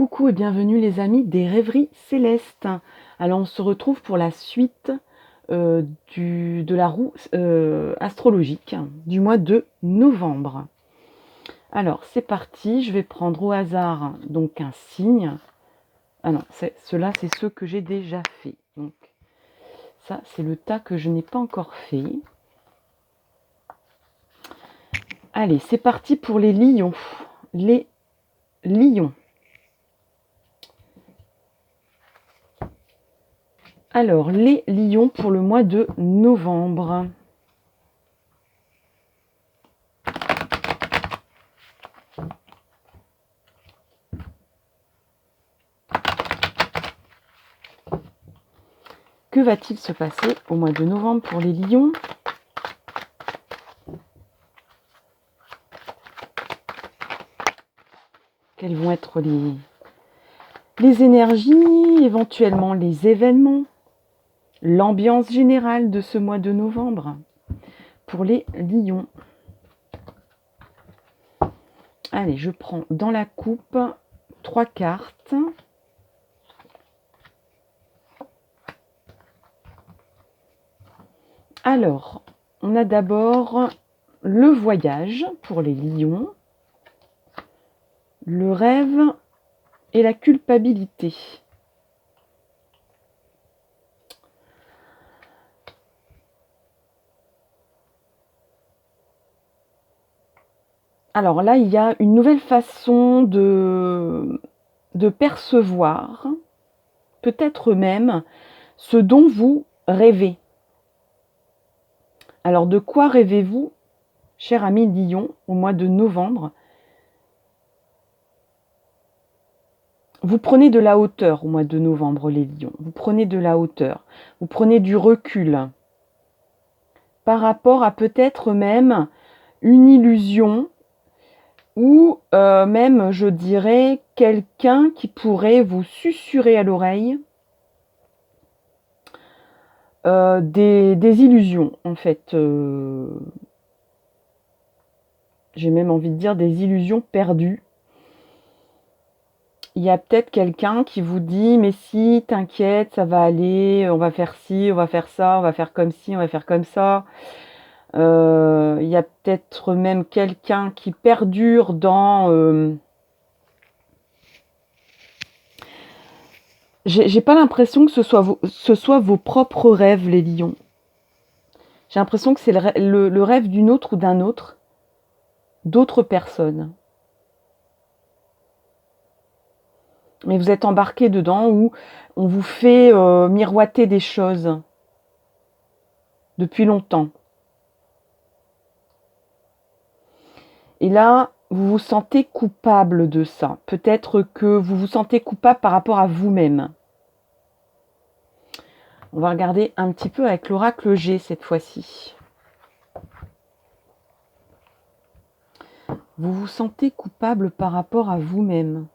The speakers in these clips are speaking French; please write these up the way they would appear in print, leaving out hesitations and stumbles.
Coucou et bienvenue les amis des rêveries célestes. Alors on se retrouve pour la suite de la roue astrologique du mois de novembre. Alors c'est parti, je vais prendre au hasard donc un signe. Ah non, ceux-là c'est ceux que j'ai déjà fait. Donc ça c'est le tas que je n'ai pas encore fait. Allez, c'est parti pour les lions. Les lions. Alors, les lions pour le mois de novembre. Que va-t-il se passer au mois de novembre pour les lions? Quelles vont être les énergies, éventuellement les événements, l'ambiance générale de ce mois de novembre pour les lions? Allez, je prends dans la coupe 3 cartes. Alors, on a d'abord le voyage pour les lions, le rêve et la culpabilité. Alors là, il y a une nouvelle façon de percevoir, peut-être même, ce dont vous rêvez. Alors de quoi rêvez-vous, cher ami Lion, au mois de novembre? Vous prenez de la hauteur au mois de novembre, les lions. Vous prenez de la hauteur. Vous prenez du recul par rapport à peut-être même une illusion ou même, je dirais, quelqu'un qui pourrait vous susurrer à l'oreille des illusions, en fait. J'ai même envie de dire des illusions perdues. Il y a peut-être quelqu'un qui vous dit « Mais si, t'inquiète, ça va aller, on va faire ci, on va faire ça, on va faire comme ci, on va faire comme ça. » Il y a peut-être même quelqu'un qui perdure dans... J'ai pas l'impression que ce soit vos propres rêves, les lions. J'ai l'impression que c'est le rêve d'une autre ou d'un autre, d'autres personnes. Mais vous êtes embarqué dedans où on vous fait miroiter des choses depuis longtemps. Et là, vous vous sentez coupable de ça. Peut-être que vous vous sentez coupable par rapport à vous-même. On va regarder un petit peu avec l'oracle G cette fois-ci. Vous vous sentez coupable par rapport à vous-même.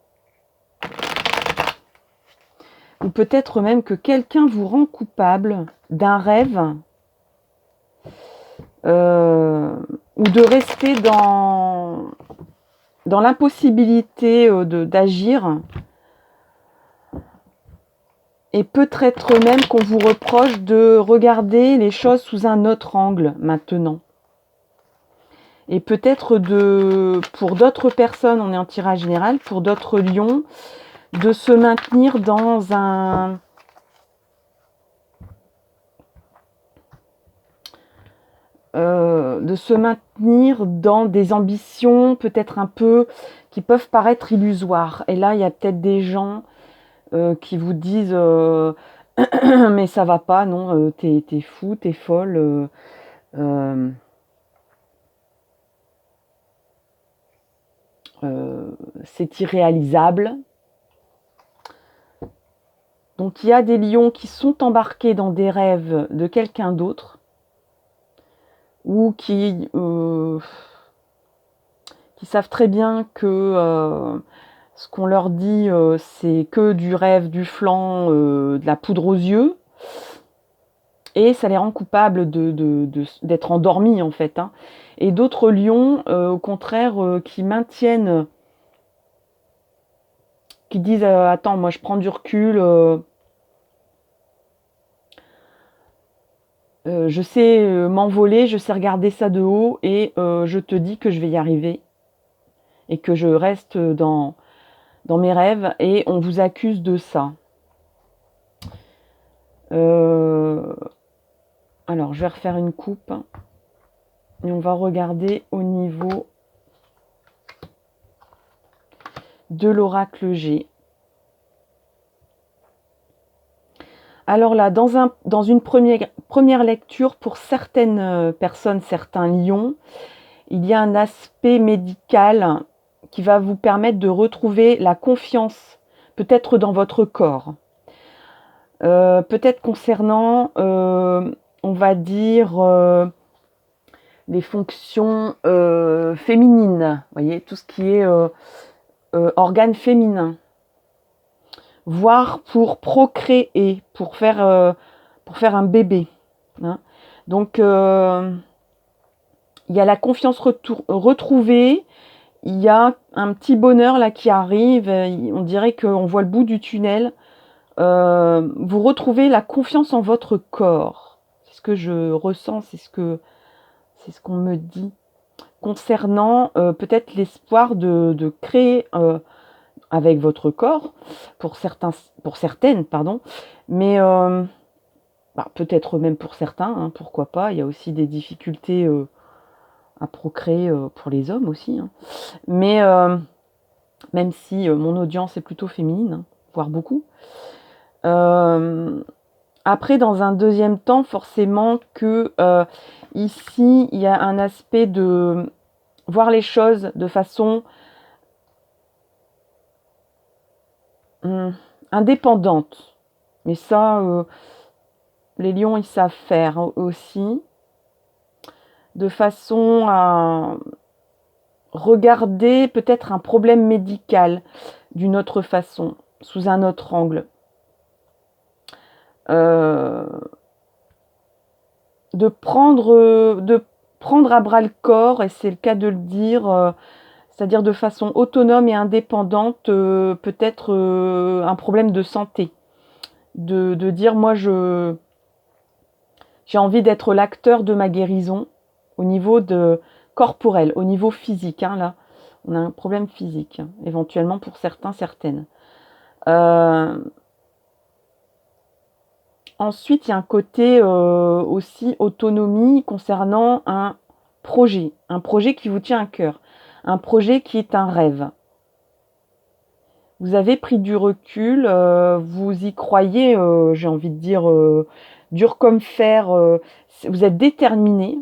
Ou peut-être même que quelqu'un vous rend coupable d'un rêve ou de rester dans l'impossibilité d'agir. Et peut-être même qu'on vous reproche de regarder les choses sous un autre angle maintenant. Et peut-être pour d'autres personnes, on est en tirage général, pour d'autres lions, de se maintenir dans un... de se maintenir dans des ambitions peut-être un peu qui peuvent paraître illusoires. Et là, il y a peut-être des gens qui vous disent mais ça va pas, non, t'es fou, t'es folle. C'est irréalisable. Donc il y a des lions qui sont embarqués dans des rêves de quelqu'un d'autre ou qui savent très bien que ce qu'on leur dit c'est que du rêve, du flan, de la poudre aux yeux, et ça les rend coupables d'être endormis en fait. Hein. Et d'autres lions, au contraire, qui qui disent attends, moi je prends du recul, je sais m'envoler, je sais regarder ça de haut et je te dis que je vais y arriver et que je reste dans mes rêves et on vous accuse de ça. Alors, je vais refaire une coupe et on va regarder au niveau de l'oracle G. Alors là, dans une première lecture, pour certaines personnes, certains lions, il y a un aspect médical qui va vous permettre de retrouver la confiance, peut-être dans votre corps. Peut-être concernant, on va dire, les fonctions féminines, vous voyez, tout ce qui est organes féminins. Voire pour procréer, pour faire un bébé. Hein. Donc, il y a la confiance retrouvée, il y a un petit bonheur là qui arrive, on dirait qu'on voit le bout du tunnel. Vous retrouvez la confiance en votre corps. C'est ce que je ressens, c'est ce qu'on me dit. Concernant peut-être l'espoir de créer avec votre corps, pour certaines, pardon, mais peut-être même pour certains, hein, pourquoi pas, il y a aussi des difficultés à procréer pour les hommes aussi, hein. Mais même si mon audience est plutôt féminine, hein, voire beaucoup. Après, dans un deuxième temps, forcément que ici, il y a un aspect de voir les choses de façon indépendante. Mais ça, les lions, ils savent faire aussi. De façon à regarder peut-être un problème médical d'une autre façon, sous un autre angle. De prendre à bras le corps, et c'est le cas de le dire, c'est-à-dire de façon autonome et indépendante, peut-être un problème de santé. De dire, moi, j'ai envie d'être l'acteur de ma guérison au niveau corporel, au niveau physique. Hein, là, on a un problème physique, hein, éventuellement pour certains, certaines. Ensuite, il y a un côté aussi autonomie concernant un projet qui vous tient à cœur, un projet qui est un rêve. Vous avez pris du recul, vous y croyez, j'ai envie de dire, dur comme fer, vous êtes déterminé.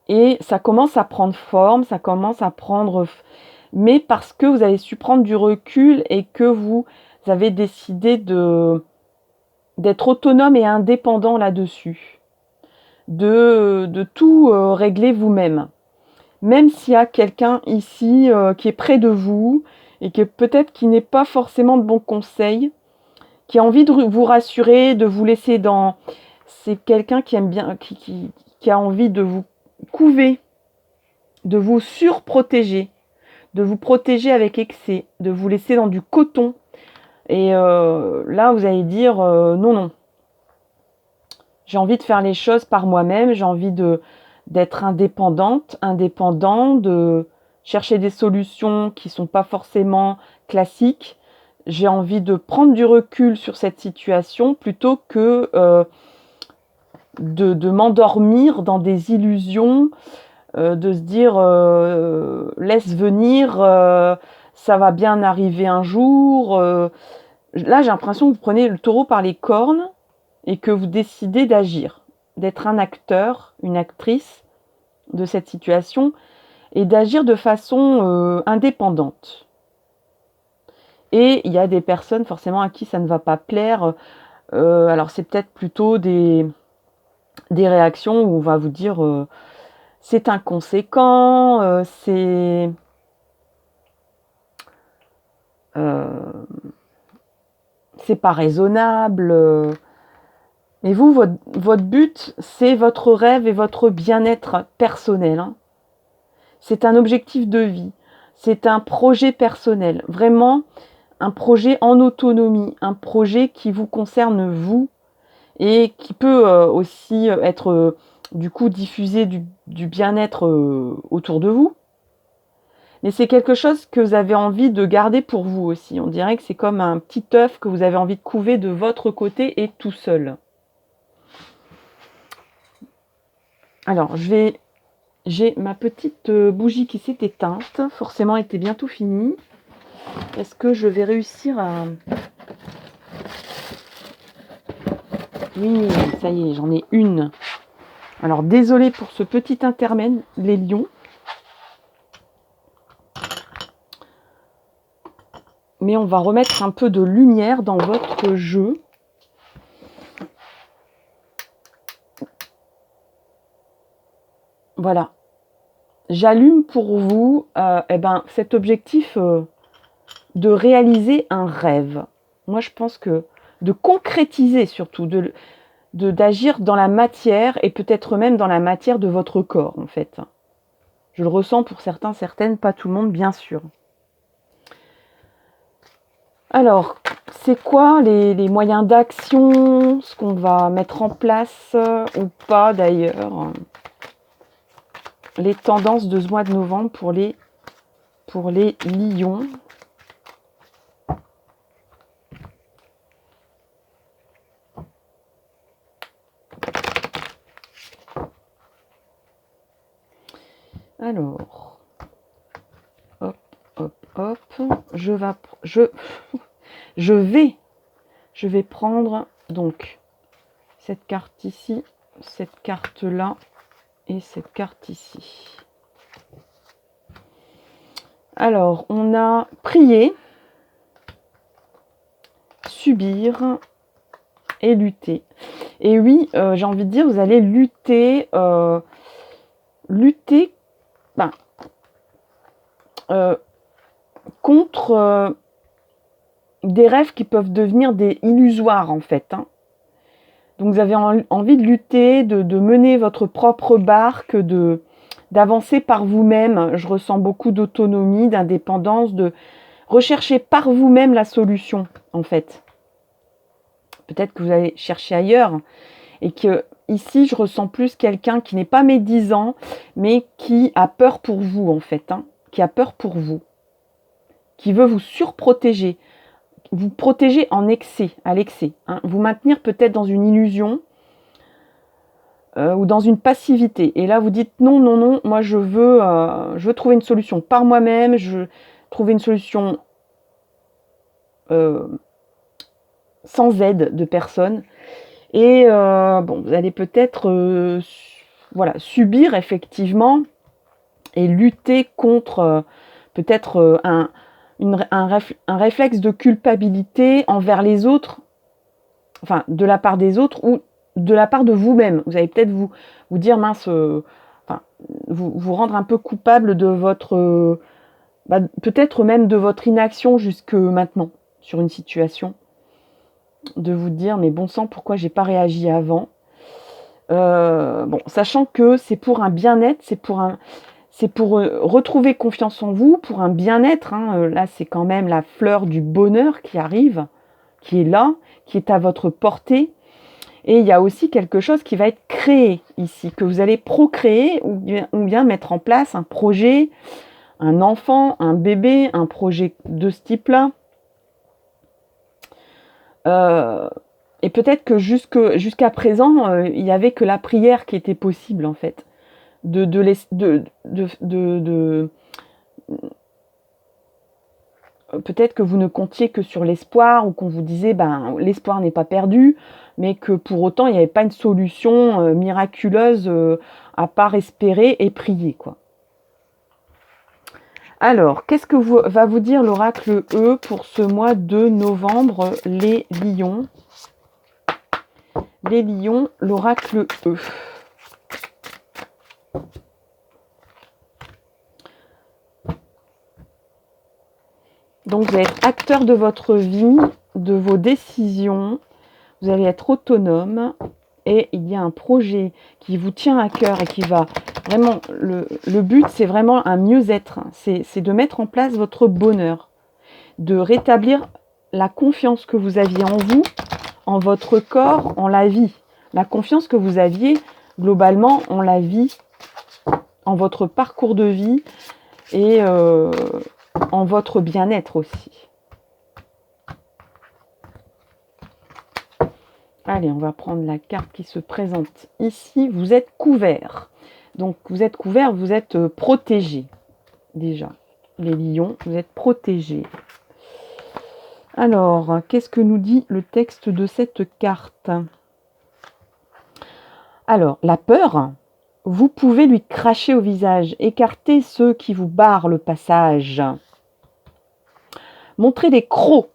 Et ça commence à prendre forme, ça commence à prendre... Mais parce que vous avez su prendre du recul et que vous avez décidé d'être autonome et indépendant là-dessus. De tout régler vous-même. Même s'il y a quelqu'un ici qui est près de vous et que peut-être qui n'est pas forcément de bons conseils, qui a envie de vous rassurer, de vous laisser dans... C'est quelqu'un qui aime bien, qui a envie de vous couver, de vous surprotéger, de vous protéger avec excès, de vous laisser dans du coton. Et là, vous allez dire non, non. J'ai envie de faire les choses par moi-même, j'ai envie d'être indépendant, de chercher des solutions qui ne sont pas forcément classiques. J'ai envie de prendre du recul sur cette situation plutôt que de m'endormir dans des illusions, de se dire laisse venir, ça va bien arriver un jour. Là, j'ai l'impression que vous prenez le taureau par les cornes et que vous décidez d'agir, d'être un acteur, une actrice de cette situation et d'agir de façon indépendante. Et il y a des personnes forcément à qui ça ne va pas plaire. Alors c'est peut-être plutôt des réactions où on va vous dire c'est inconséquent, c'est pas raisonnable. Mais vous, votre but, c'est votre rêve et votre bien-être personnel. Hein. C'est un objectif de vie. c'est un projet personnel, vraiment un projet en autonomie, un projet qui vous concerne vous et qui peut aussi être du coup diffuser du bien-être autour de vous. Mais c'est quelque chose que vous avez envie de garder pour vous aussi. On dirait que c'est comme un petit œuf que vous avez envie de couver de votre côté et tout seul. Alors, j'ai ma petite bougie qui s'est éteinte. Forcément, elle était bientôt finie. Est-ce que je vais réussir à... Oui, ça y est, j'en ai une. Alors, désolée pour ce petit intermède, les lions. Mais on va remettre un peu de lumière dans votre jeu. Voilà. J'allume pour vous cet objectif de réaliser un rêve. Moi, je pense que de concrétiser surtout, d'agir dans la matière et peut-être même dans la matière de votre corps, en fait. Je le ressens pour certains, certaines, pas tout le monde, bien sûr. Alors, c'est quoi les moyens d'action, ce qu'on va mettre en place ou pas d'ailleurs? Les tendances de ce mois de novembre pour les lions. Alors, hop, hop, hop, je vais prendre donc cette carte ici, cette carte là et cette carte ici. Alors, on a prier, subir et lutter. Et oui, j'ai envie de dire, vous allez lutter, contre des rêves qui peuvent devenir des illusoires en fait. Hein. Donc vous avez envie de lutter, de mener votre propre barque, d'avancer par vous-même. Je ressens beaucoup d'autonomie, d'indépendance, de rechercher par vous-même la solution en fait. Peut-être que vous allez chercher ailleurs et que ici je ressens plus quelqu'un qui n'est pas médisant mais qui a peur pour vous en fait, hein, qui a peur pour vous, qui veut vous surprotéger, vous protéger en excès, à l'excès, hein, vous maintenir peut-être dans une illusion ou dans une passivité. Et là vous dites non, non, non, moi je veux trouver une solution par moi-même, je veux trouver une solution sans aide de personne. Et vous allez peut-être subir effectivement et lutter contre peut-être un réflexe de culpabilité envers les autres, enfin de la part des autres ou de la part de vous-même. Vous allez peut-être vous dire mince, vous rendre un peu coupable de votre, peut-être même de votre inaction jusque maintenant sur une situation. De vous dire mais bon sang, pourquoi j'ai pas réagi avant, sachant que c'est pour un bien-être, c'est pour retrouver confiance en vous, pour un bien-être, hein, là c'est quand même la fleur du bonheur qui arrive, qui est là, qui est à votre portée, et il y a aussi quelque chose qui va être créé ici, que vous allez procréer ou bien mettre en place un projet, un enfant, un bébé, un projet de ce type-là. Et peut-être que jusqu'à présent, il n'y avait que la prière qui était possible en fait. Peut-être que vous ne comptiez que sur l'espoir ou qu'on vous disait l'espoir n'est pas perdu, mais que pour autant il n'y avait pas une solution miraculeuse à part espérer et prier quoi. Alors, qu'est-ce que va vous dire l'oracle E pour ce mois de novembre, les lions? Les lions, l'oracle E. Donc, vous allez être acteur de votre vie, de vos décisions. Vous allez être autonome et il y a un projet qui vous tient à cœur et qui va vraiment... Le but, c'est vraiment un mieux-être. C'est de mettre en place votre bonheur, de rétablir la confiance que vous aviez en vous, en votre corps, en la vie. La confiance que vous aviez globalement en la vie, en votre parcours de vie et en votre bien-être aussi. Allez, on va prendre la carte qui se présente ici. Vous êtes couvert. Donc, vous êtes couvert, vous êtes protégé. Déjà, les lions, vous êtes protégés. Alors, qu'est-ce que nous dit le texte de cette carte? Alors, la peur, vous pouvez lui cracher au visage, écarter ceux qui vous barrent le passage. Montrez des crocs.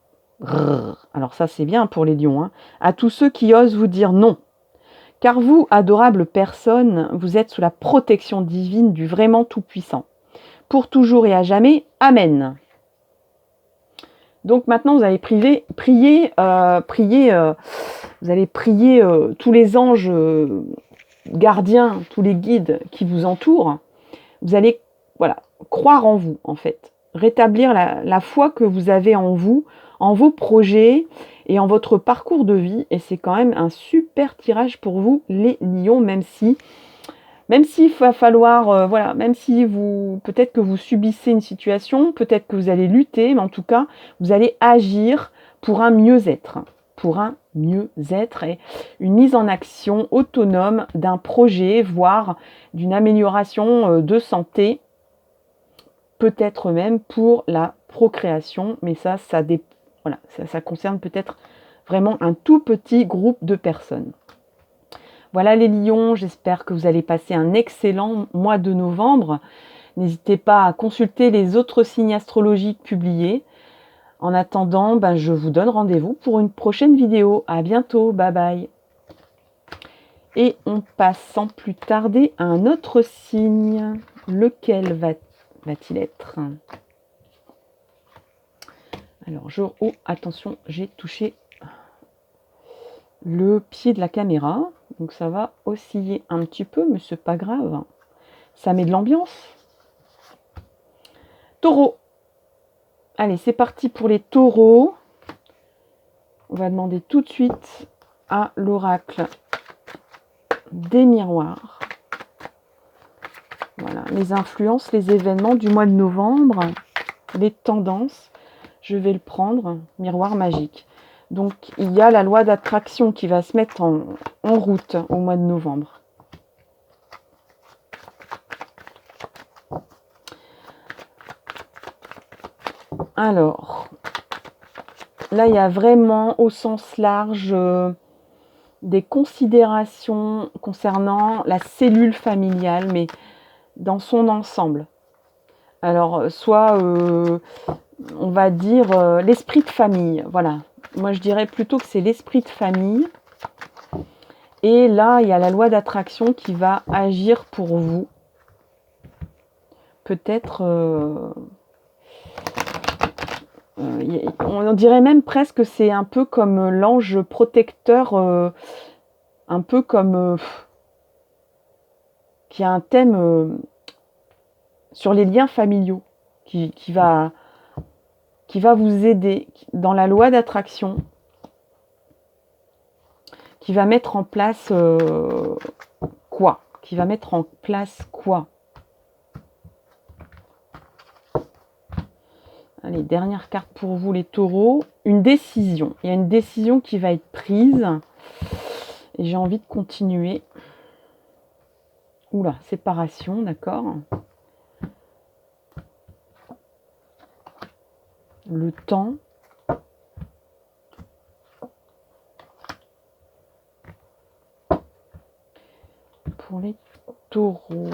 Alors ça, c'est bien pour les lions, hein, à tous ceux qui osent vous dire non. Car vous, adorables personnes, vous êtes sous la protection divine du vraiment tout-puissant. Pour toujours et à jamais, Amen. Donc maintenant, vous allez prier tous les anges gardiens, tous les guides qui vous entourent. Vous allez croire en vous, en fait. Rétablir la foi que vous avez en vous, en vos projets et en votre parcours de vie. Et c'est quand même un super tirage pour vous, les lions, même s'il va falloir, même si peut-être que vous subissez une situation, peut-être que vous allez lutter, mais en tout cas, vous allez agir pour un mieux-être. Pour un mieux-être et une mise en action autonome d'un projet, voire d'une amélioration de santé, peut-être même pour la procréation, mais ça concerne peut-être vraiment un tout petit groupe de personnes. Voilà les lions, j'espère que vous allez passer un excellent mois de novembre. N'hésitez pas à consulter les autres signes astrologiques publiés. En attendant, je vous donne rendez-vous pour une prochaine vidéo. À bientôt, bye bye. Et on passe sans plus tarder à un autre signe. Lequel va-t-il être? Alors, attention, j'ai touché le pied de la caméra. Donc ça va osciller un petit peu, mais c'est pas grave. Ça met de l'ambiance. Taureau. Allez, c'est parti pour les taureaux. On va demander tout de suite à l'oracle des miroirs. Voilà, les influences, les événements du mois de novembre, les tendances. Je vais le prendre, miroir magique. Donc, il y a la loi d'attraction qui va se mettre en route au mois de novembre. Alors, là, il y a vraiment, au sens large, des considérations concernant la cellule familiale, mais dans son ensemble. Alors, soit, on va dire, l'esprit de famille, voilà. Moi, je dirais plutôt que c'est l'esprit de famille. Et là, il y a la loi d'attraction qui va agir pour vous. Peut-être... on dirait même presque que c'est un peu comme l'ange protecteur, un peu comme... qui a un thème sur les liens familiaux, qui va vous aider dans la loi d'attraction, qui va mettre en place quoi? Qui va mettre en place quoi? Allez, dernière carte pour vous les taureaux. Une décision. Il y a une décision qui va être prise. Et j'ai envie de continuer. Oula, séparation, d'accord. Le temps. Pour les taureaux.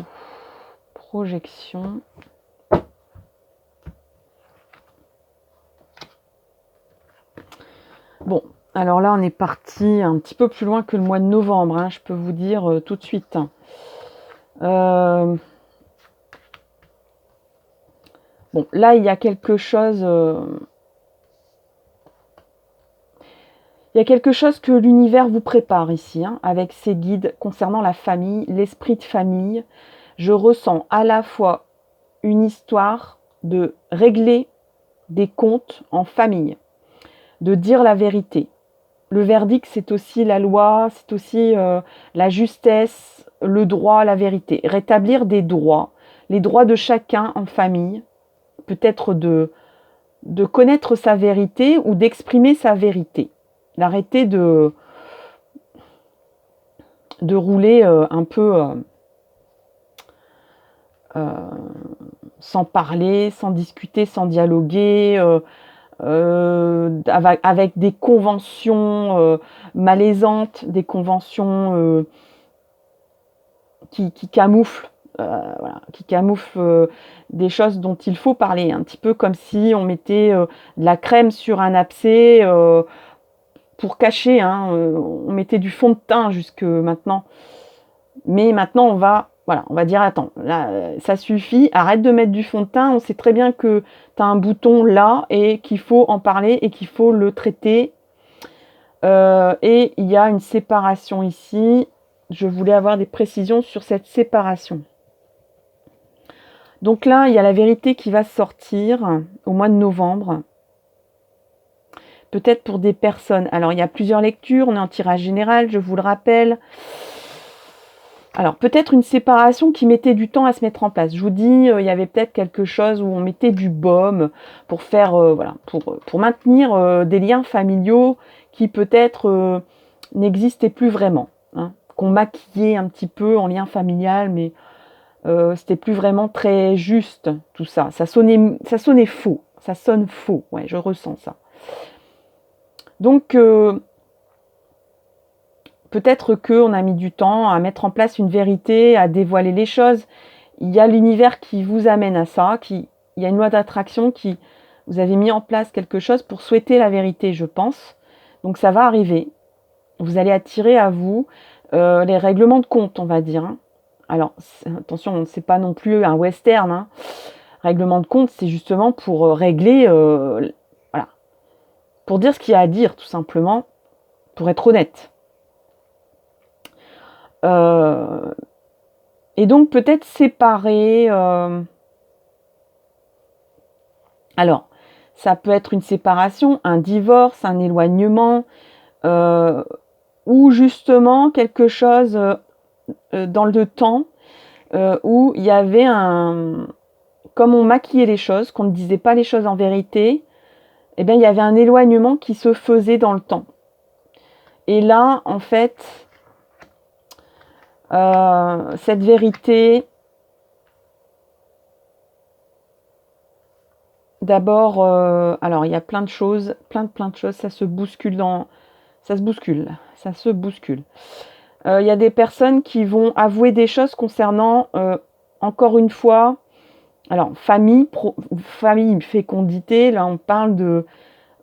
Projection. Bon, alors là, on est parti un petit peu plus loin que le mois de novembre, hein, je peux vous dire tout de suite. Bon, là, il y a quelque chose... il Il y a quelque chose que l'univers vous prépare ici, hein, avec ses guides concernant la famille, l'esprit de famille. Je ressens à la fois une histoire de régler des comptes en famille, de dire la vérité. Le verdict, c'est aussi la loi, c'est aussi la justesse, le droit, la vérité. Rétablir des droits, les droits de chacun en famille, peut-être de connaître sa vérité ou d'exprimer sa vérité. D'arrêter de rouler un peu sans parler, sans discuter, sans dialoguer, avec des conventions malaisantes, des conventions qui camouflent, voilà, qui camouflent des choses dont il faut parler, un petit peu comme si on mettait de la crème sur un abcès pour cacher, hein, on mettait du fond de teint jusque maintenant. Mais maintenant, on va dire, attends, là, ça suffit, arrête de mettre du fond de teint, on sait très bien que tu as un bouton là et qu'il faut en parler et qu'il faut le traiter. Et il y a une séparation ici. Je voulais avoir des précisions sur cette séparation. Donc là, il y a la vérité qui va sortir au mois de novembre. Peut-être pour des personnes. Alors, il y a plusieurs lectures, on est en tirage général, je vous le rappelle. Alors, peut-être une séparation qui mettait du temps à se mettre en place. Je vous dis, il y avait peut-être quelque chose où on mettait du baume pour faire, pour maintenir des liens familiaux qui peut-être n'existaient plus vraiment. Hein, qu'on maquillait un petit peu en lien familial, mais c'était plus vraiment très juste, tout ça. Ça sonnait faux. Ça sonne faux. Ouais, je ressens ça. Donc, peut-être qu'on a mis du temps à mettre en place une vérité, à dévoiler les choses. Il y a l'univers qui vous amène à ça, il y a une loi d'attraction qui vous avez mis en place quelque chose pour souhaiter la vérité, je pense. Donc ça va arriver. Vous allez attirer à vous les règlements de compte, on va dire. Hein. Alors, attention, c'est pas non plus un western. Hein. Règlement de compte, c'est justement pour régler, voilà, pour dire ce qu'il y a à dire, tout simplement, pour être honnête. Et donc peut-être séparer. Alors, ça peut être une séparation, un divorce, un éloignement, ou justement quelque chose dans le temps où il y avait comme on maquillait les choses, qu'on ne disait pas les choses en vérité, eh bien il y avait un éloignement qui se faisait dans le temps. Et là, en fait, cette vérité, d'abord, alors il y a plein de choses, plein de choses, ça se bouscule. Il y a des personnes qui vont avouer des choses concernant, encore une fois, alors famille, fécondité, là on parle de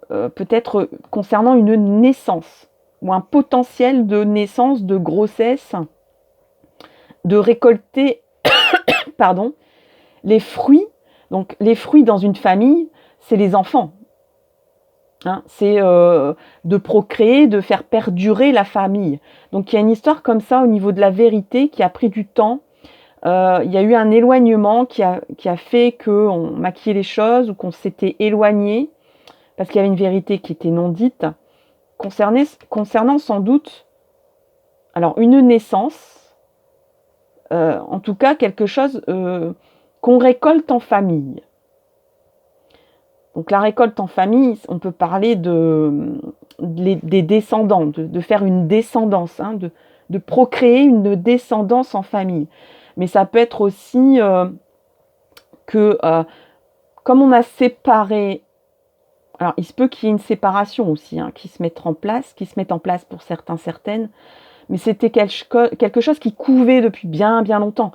peut-être concernant une naissance ou un potentiel de naissance, de grossesse, de récolter pardon, les fruits. Donc les fruits dans une famille, c'est les enfants. Hein, c'est de procréer, de faire perdurer la famille. Donc il y a une histoire comme ça au niveau de la vérité qui a pris du temps. Il y a eu un éloignement qui a fait qu'on maquillait les choses ou qu'on s'était éloigné parce qu'il y avait une vérité qui était non dite concernant sans doute alors une naissance, en tout cas quelque chose qu'on récolte en famille. Donc la récolte en famille, on peut parler des descendants, de faire une descendance, hein, de procréer une descendance en famille. Mais ça peut être aussi que, comme on a séparé, alors il se peut qu'il y ait une séparation aussi, hein, qui se mette en place pour certaines, mais c'était quelque chose qui couvait depuis bien, bien longtemps,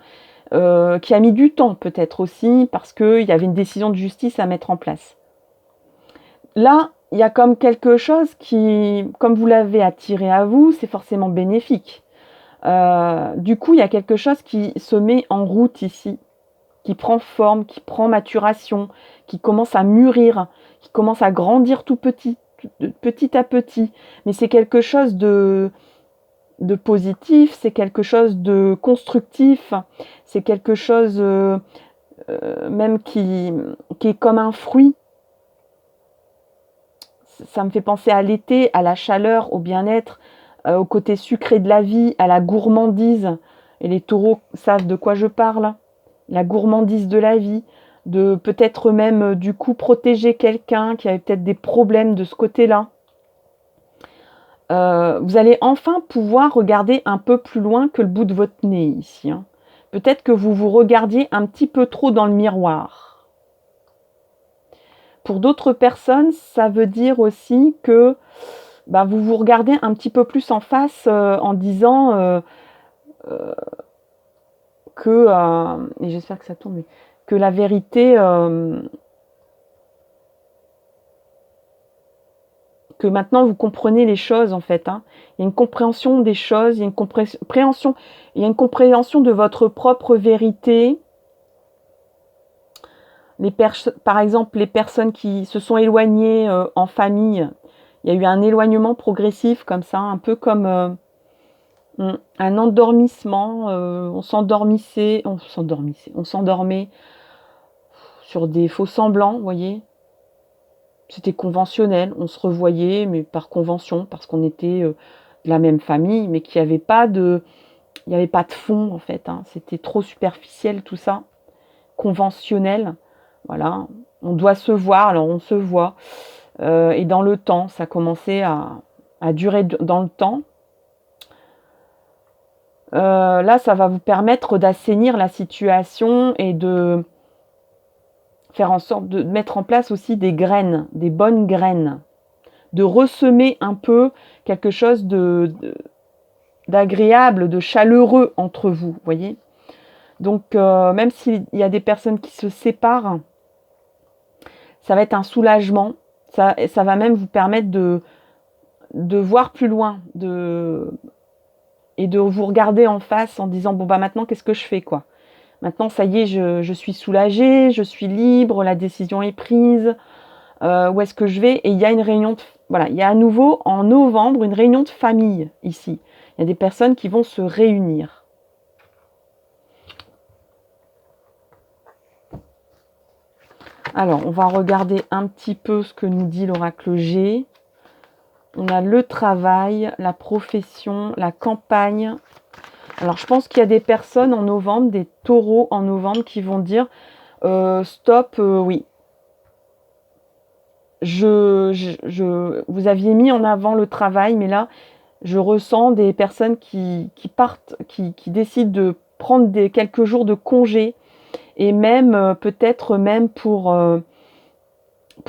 qui a mis du temps peut-être aussi, parce qu'il y avait une décision de justice à mettre en place. Là, il y a comme quelque chose qui, comme vous l'avez attiré à vous, c'est forcément bénéfique. Du coup, il y a quelque chose qui se met en route ici, qui prend forme, qui prend maturation, qui commence à mûrir, qui commence à grandir tout petit, petit à petit. Mais c'est quelque chose de positif, c'est quelque chose de constructif, c'est quelque chose même qui est comme un fruit. Ça me fait penser à l'été, à la chaleur, au bien-être, au côté sucré de la vie, à la gourmandise. Et les taureaux savent de quoi je parle. La gourmandise de la vie, de peut-être même du coup protéger quelqu'un qui avait peut-être des problèmes de ce côté-là. Vous allez enfin pouvoir regarder un peu plus loin que le bout de votre nez ici. Hein. Peut-être que vous vous regardiez un petit peu trop dans le miroir. Pour d'autres personnes, ça veut dire aussi que vous vous regardez un petit peu plus en face en disant que, et j'espère que ça tombe, que la vérité, que maintenant vous comprenez les choses en fait. Hein. Il y a une compréhension des choses, il y a une compréhension de votre propre vérité. Par exemple, les personnes qui se sont éloignées en famille, il y a eu un éloignement progressif comme ça, un peu comme un endormissement. On s'endormait sur des faux semblants, vous voyez. C'était conventionnel, on se revoyait, mais par convention, parce qu'on était de la même famille, mais qu'il n'y avait pas de fond en fait. Hein. C'était trop superficiel tout ça, conventionnel. Voilà, on doit se voir, alors on se voit. Et dans le temps, ça commençait à durer dans le temps. Là, ça va vous permettre d'assainir la situation et de faire en sorte de mettre en place aussi des graines, des bonnes graines, de ressemer un peu quelque chose d'agréable, de chaleureux entre vous, voyez. Donc, même s'il y a des personnes qui se séparent, ça va être un soulagement. Ça va même vous permettre de voir plus loin, et de vous regarder en face en disant bon maintenant qu'est-ce que je fais quoi. Maintenant ça y est, je suis soulagée, je suis libre, la décision est prise. Où est-ce que je vais? Et il y a une réunion, il y a à nouveau en novembre une réunion de famille ici. Il y a des personnes qui vont se réunir. Alors, on va regarder un petit peu ce que nous dit l'oracle G. On a le travail, la profession, la campagne. Alors, je pense qu'il y a des personnes en novembre, des taureaux en novembre, qui vont dire stop, oui. Vous aviez mis en avant le travail, mais là, je ressens des personnes qui partent, qui décident de prendre quelques jours de congé, et même peut-être même pour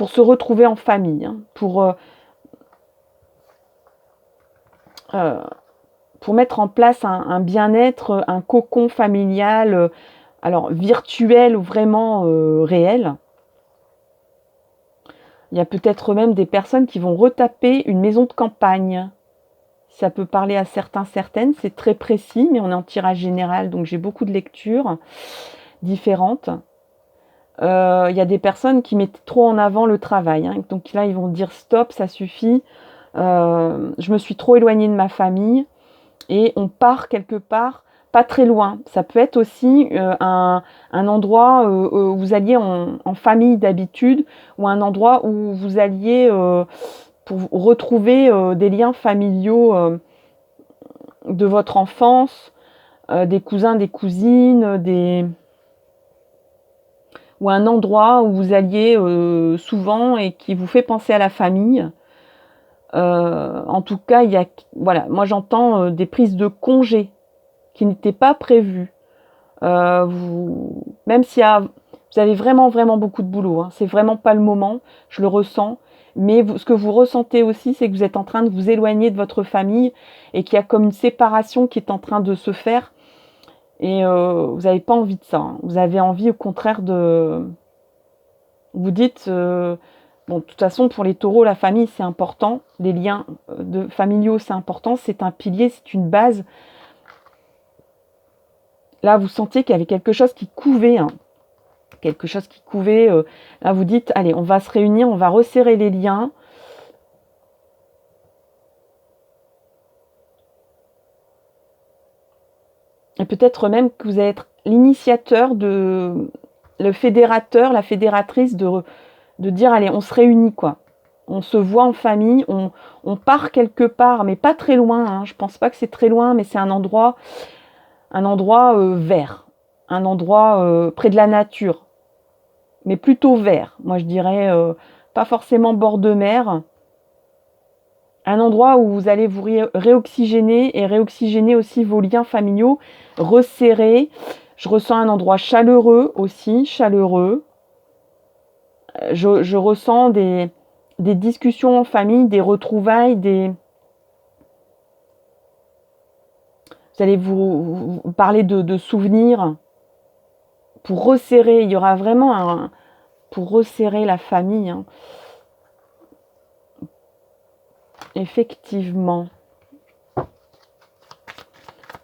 se retrouver en famille, hein, pour mettre en place un bien-être, un cocon familial, alors virtuel ou vraiment réel. Il y a peut-être même des personnes qui vont retaper une maison de campagne. Ça peut parler à certaines, c'est très précis, mais on est en tirage général, donc j'ai beaucoup de lectures différentes. Il y a des personnes qui mettent trop en avant le travail, hein, donc là ils vont dire stop, ça suffit, je me suis trop éloignée de ma famille, et on part quelque part, pas très loin. Ça peut être aussi un endroit où vous alliez en famille d'habitude, ou un endroit où vous alliez pour retrouver des liens familiaux de votre enfance, des cousins, des cousines, ou un endroit où vous alliez souvent et qui vous fait penser à la famille. En tout cas, moi j'entends des prises de congés qui n'étaient pas prévues. Même si vous avez vraiment beaucoup de boulot, hein, c'est vraiment pas le moment, je le ressens. Mais ce que vous ressentez aussi, c'est que vous êtes en train de vous éloigner de votre famille et qu'il y a comme une séparation qui est en train de se faire. Et vous n'avez pas envie de ça. Hein. Vous avez envie au contraire de... Vous dites... Bon, de toute façon, pour les taureaux, la famille, c'est important. Les liens familiaux, c'est important. C'est un pilier, c'est une base. Là, vous sentiez qu'il y avait quelque chose qui couvait. Hein. Quelque chose qui couvait. Là, vous dites, allez, on va se réunir, on va resserrer les liens. Et peut-être même que vous allez être l'initiateur, le fédérateur, la fédératrice de dire allez, on se réunit quoi. On se voit en famille, on part quelque part, mais pas très loin. Hein. Je pense pas que c'est très loin, mais c'est un endroit vert, un endroit près de la nature, mais plutôt vert. Moi, je dirais pas forcément bord de mer. Un endroit où vous allez vous réoxygéner et réoxygéner aussi vos liens familiaux, resserrer. Je ressens un endroit chaleureux aussi, chaleureux. Je ressens des discussions en famille, des retrouvailles, vous allez vous parler de souvenirs pour resserrer. Il y aura vraiment pour resserrer la famille. Hein. Effectivement.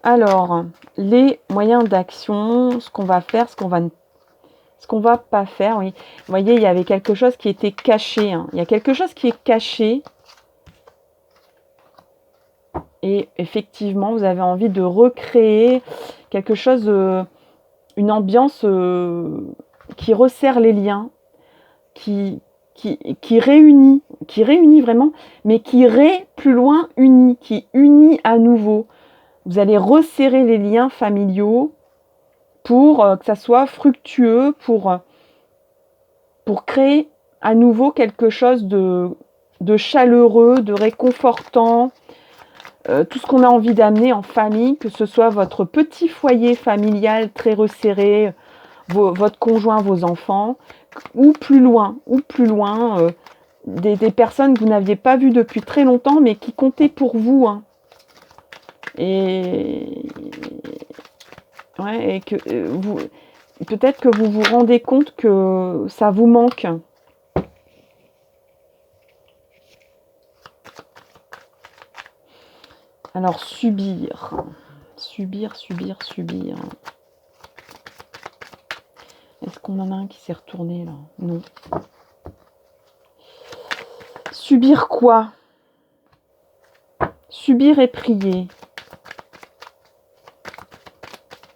Alors, les moyens d'action, ce qu'on va faire, ce qu'on va pas faire, oui. Vous voyez, il y avait quelque chose qui était caché. Hein. Il y a quelque chose qui est caché. Et effectivement, vous avez envie de recréer quelque chose, une ambiance qui resserre les liens, qui réunit vraiment, mais qui plus loin unit, qui unit à nouveau. Vous allez resserrer les liens familiaux pour que ça soit fructueux, pour créer à nouveau quelque chose de chaleureux, de réconfortant, tout ce qu'on a envie d'amener en famille, que ce soit votre petit foyer familial très resserré, votre conjoint, vos enfants, ou plus loin, des personnes que vous n'aviez pas vues depuis très longtemps, mais qui comptaient pour vous. Hein. Et que peut-être que vous vous rendez compte que ça vous manque. Alors, subir. Est-ce qu'on en a un qui s'est retourné là? Non. Subir quoi? Subir et prier.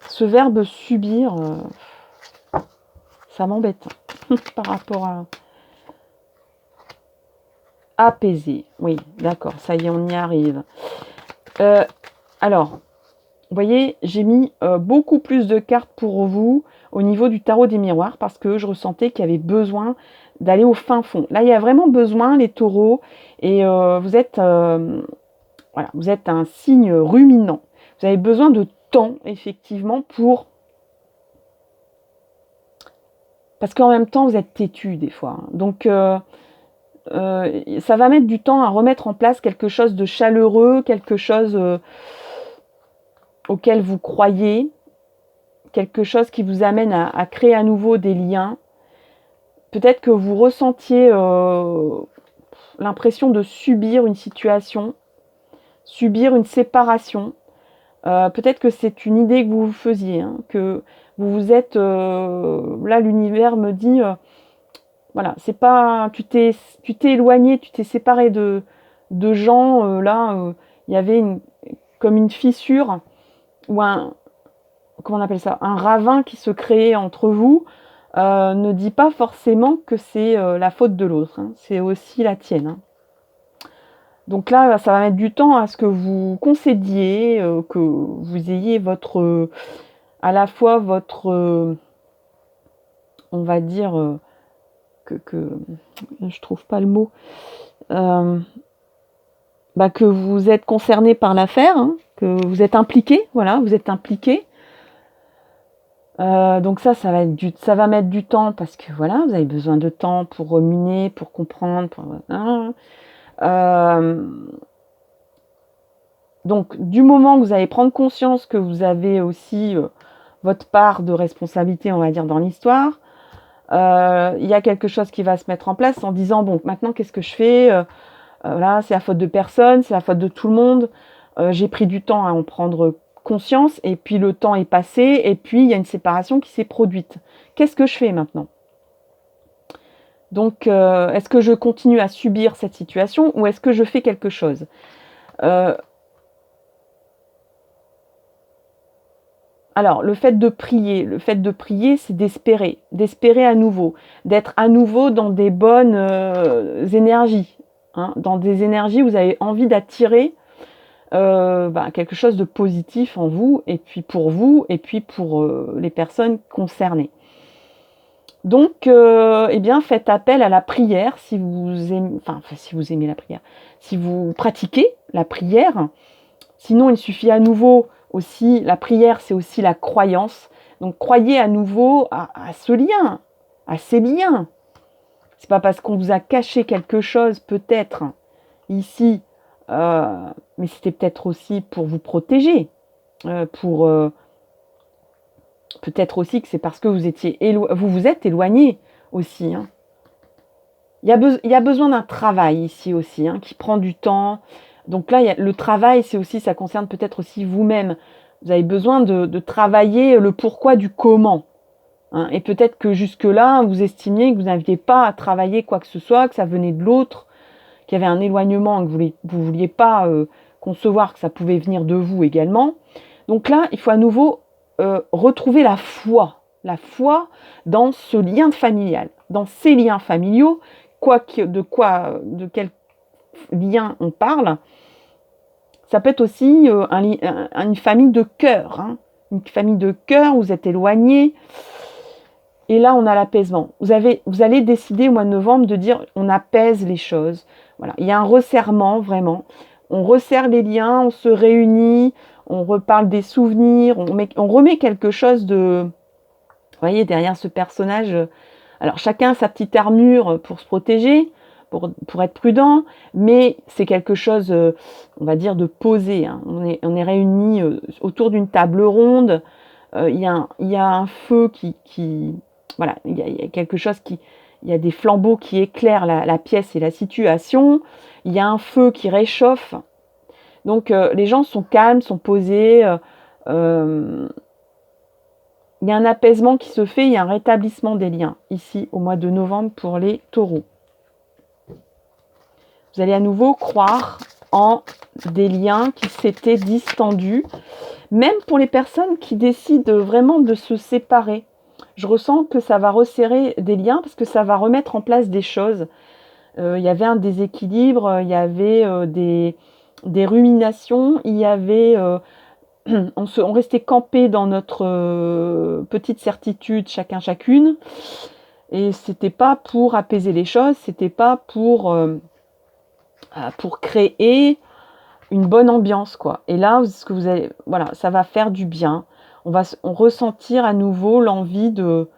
Ce verbe subir, ça m'embête par rapport à apaiser. Oui, d'accord, ça y est, on y arrive. Alors, vous voyez, j'ai mis beaucoup plus de cartes pour vous au niveau du tarot des miroirs parce que je ressentais qu'il y avait besoin d'aller au fin fond. Là, il y a vraiment besoin, les taureaux, et vous êtes un signe ruminant. Vous avez besoin de temps, effectivement, parce qu'en même temps, vous êtes têtu des fois. Donc, ça va mettre du temps à remettre en place quelque chose de chaleureux, quelque chose auquel vous croyez, quelque chose qui vous amène à créer à nouveau des liens. Peut-être que vous ressentiez l'impression de subir une situation, subir une séparation. Peut-être que c'est une idée que vous vous faisiez, hein, que vous êtes... là, l'univers me dit... voilà, c'est pas... Tu t'es éloigné, tu t'es séparé de gens. Il y avait comme une fissure ou comment on appelle ça, un ravin qui se créait entre vous, ne dit pas forcément que c'est la faute de l'autre. Hein. C'est aussi la tienne. Hein. Donc là, ça va mettre du temps à ce que vous concédiez, que vous ayez à la fois votre, on va dire, que je trouve pas le mot, que vous êtes concerné par l'affaire, hein, que vous êtes impliqué, voilà, vous êtes impliqué. Donc ça va mettre du temps parce que voilà, vous avez besoin de temps pour ruminer, pour comprendre. Donc du moment que vous allez prendre conscience que vous avez aussi votre part de responsabilité, on va dire, dans l'histoire, il y a quelque chose qui va se mettre en place en disant bon, maintenant qu'est-ce que je fais? Voilà, c'est la faute de personne, c'est la faute de tout le monde. J'ai pris du temps à en prendre conscience et puis le temps est passé et puis il y a une séparation qui s'est produite. Qu'est-ce que je fais maintenant? Donc, est-ce que je continue à subir cette situation ou est-ce que je fais quelque chose? alors le fait de prier, c'est d'espérer à nouveau, d'être à nouveau dans des bonnes énergies, hein, dans des énergies où vous avez envie d'attirer quelque chose de positif en vous, et puis pour vous, et puis pour les personnes concernées. Donc, eh bien, faites appel à la prière si vous aimez, si vous aimez la prière, si vous pratiquez la prière. Sinon, il suffit à nouveau aussi, la prière, c'est aussi la croyance. Donc, croyez à nouveau à ce lien, à ces liens. C'est pas parce qu'on vous a caché quelque chose, peut-être, ici, mais c'était peut-être aussi pour vous protéger, peut-être aussi que c'est parce que vous vous êtes éloigné aussi. Hein. Il y a besoin d'un travail ici aussi, hein, qui prend du temps. Donc là, le travail, ça concerne peut-être aussi vous-même. Vous avez besoin de travailler le pourquoi du comment. Hein. Et peut-être que jusque-là, vous estimiez que vous n'aviez pas à travailler quoi que ce soit, que ça venait de l'autre, qu'il y avait un éloignement, que vous ne vouliez pas concevoir que ça pouvait venir de vous également. Donc là, il faut à nouveau retrouver la foi dans ce lien familial, dans ces liens familiaux, de quel lien on parle. Ça peut être aussi une famille de cœur, hein, une famille de cœur, vous êtes éloignés, et là on a l'apaisement. Vous allez décider au mois de novembre de dire on apaise les choses. Voilà, il y a un resserrement vraiment. On resserre les liens, on se réunit, on reparle des souvenirs, on remet quelque chose de... Vous voyez, derrière ce personnage, alors chacun a sa petite armure pour se protéger, pour être prudent, mais c'est quelque chose, on va dire, de posé. Hein. On est réunis autour d'une table ronde, il y a un feu voilà, il y a quelque chose il y a des flambeaux qui éclairent la pièce et la situation, il y a un feu qui réchauffe. Donc les gens sont calmes, sont posés, il y a un apaisement qui se fait, il y a un rétablissement des liens ici au mois de novembre pour les taureaux. Vous allez à nouveau croire en des liens qui s'étaient distendus, même pour les personnes qui décident vraiment de se séparer. Je ressens que ça va resserrer des liens parce que ça va remettre en place des choses. Il y avait un déséquilibre, il y avait des ruminations, il y avait... on restait campé dans notre petite certitude, chacune. Et c'était pas pour apaiser les choses, c'était pas pour créer une bonne ambiance, quoi. Et là, ce que vous allez, voilà, ça va faire du bien. On va ressentir à nouveau l'envie de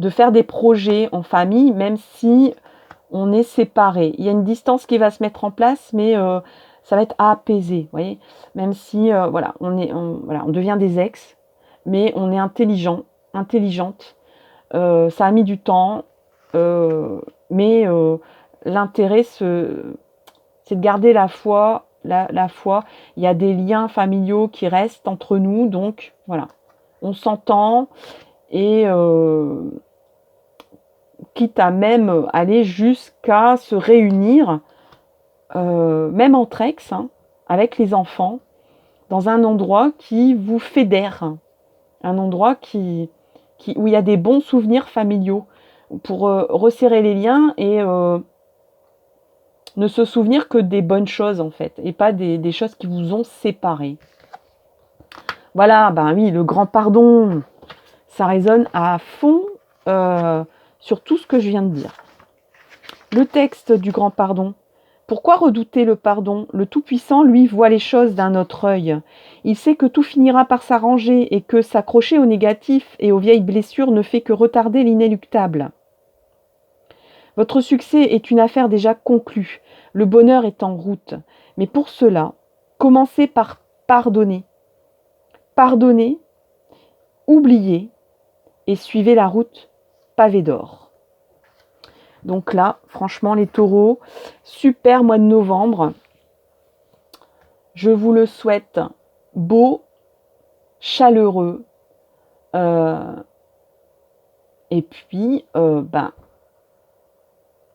faire des projets en famille, même si on est séparés. Il y a une distance qui va se mettre en place, mais ça va être apaisé, vous voyez. Même si, on devient des ex, mais on est intelligente. Ça a mis du temps, mais l'intérêt, c'est de garder la foi. La foi, il y a des liens familiaux qui restent entre nous, donc voilà, on s'entend, et quitte à même aller jusqu'à se réunir, même entre ex, hein, avec les enfants, dans un endroit qui vous fédère, un endroit où il y a des bons souvenirs familiaux, pour resserrer les liens et ne se souvenir que des bonnes choses en fait, et pas des choses qui vous ont séparés. Voilà, ben oui, le grand pardon, ça résonne à fond sur tout ce que je viens de dire. Le texte du grand pardon. Pourquoi redouter le pardon? Le Tout-Puissant, lui, voit les choses d'un autre œil. Il sait que tout finira par s'arranger et que s'accrocher au négatif et aux vieilles blessures ne fait que retarder l'inéluctable. Votre succès est une affaire déjà conclue. Le bonheur est en route. Mais pour cela, commencez par pardonner. Pardonnez, oubliez et suivez la route pavée d'or. Donc là, franchement, les taureaux, super mois de novembre. Je vous le souhaite beau, chaleureux. Et puis,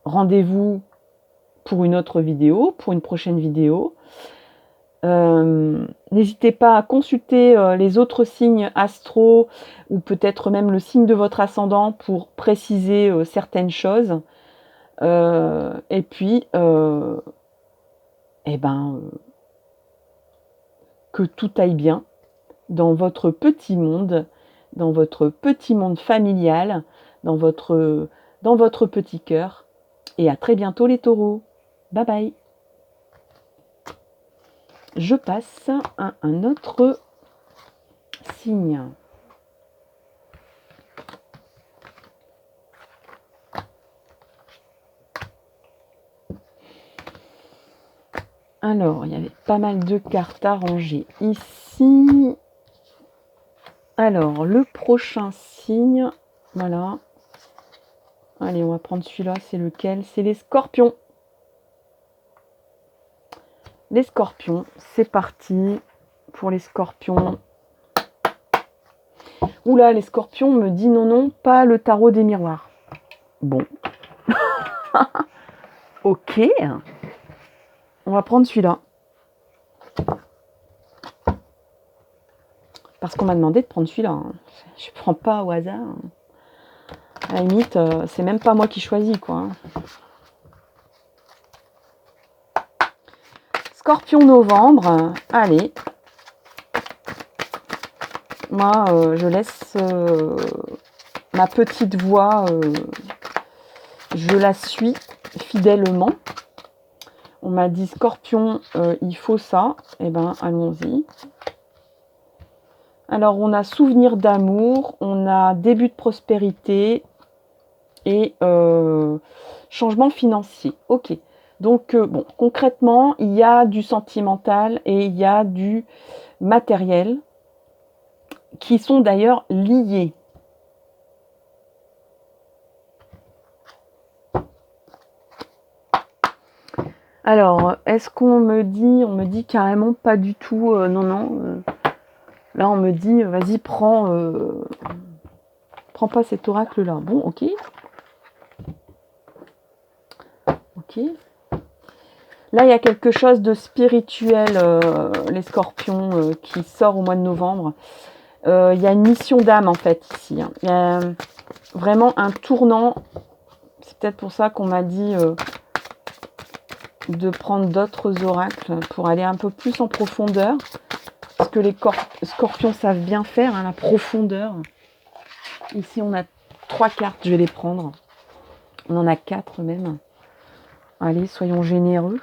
rendez-vous pour une autre vidéo, pour une prochaine vidéo. N'hésitez pas à consulter les autres signes astro ou peut-être même le signe de votre ascendant pour préciser certaines choses. Et puis, eh ben, que tout aille bien dans votre petit monde familial, dans votre petit cœur. Et à très bientôt les taureaux. Bye bye. Je passe à un autre signe. Alors, il y avait pas mal de cartes à ranger ici. Alors, le prochain signe, voilà. Allez, on va prendre celui-là, c'est lequel? C'est les scorpions. Les scorpions, c'est parti pour les scorpions. Oula, les scorpions me dit non, non, pas le tarot des miroirs. Bon. Ok. On va prendre celui-là. Parce qu'on m'a demandé de prendre celui-là. Je ne prends pas au hasard. À la limite, c'est même pas moi qui choisis, quoi. Scorpion novembre. Allez. Moi, je laisse ma petite voix. Je la suis fidèlement. On m'a dit Scorpion, il faut ça. Eh ben, allons-y. Alors, on a souvenir d'amour, on a début de prospérité et changement financier. Ok. Donc, bon, concrètement, il y a du sentimental et il y a du matériel qui sont d'ailleurs liés. Alors, est-ce qu'on me dit, on me dit carrément pas du tout, non, non. Là, on me dit, vas-y, prends pas cet oracle-là. Bon, ok. Ok. Là, il y a quelque chose de spirituel, les scorpions, qui sort au mois de novembre. Il y a une mission d'âme, en fait, ici. Il y a vraiment un tournant. C'est peut-être pour ça qu'on m'a dit de prendre d'autres oracles pour aller un peu plus en profondeur. Parce que les scorpions savent bien faire, hein, la profondeur. Ici, on a 3 cartes, je vais les prendre. On en a 4 même. Allez, soyons généreux.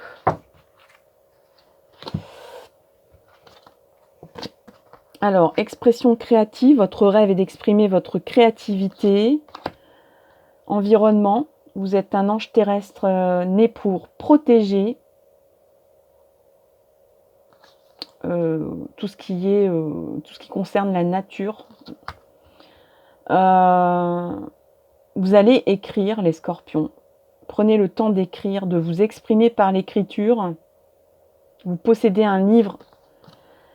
Alors, expression créative. Votre rêve est d'exprimer votre créativité. Environnement. Vous êtes un ange terrestre né pour protéger tout ce qui concerne la nature. Vous allez écrire, les scorpions. Prenez le temps d'écrire, de vous exprimer par l'écriture. Vous possédez un livre.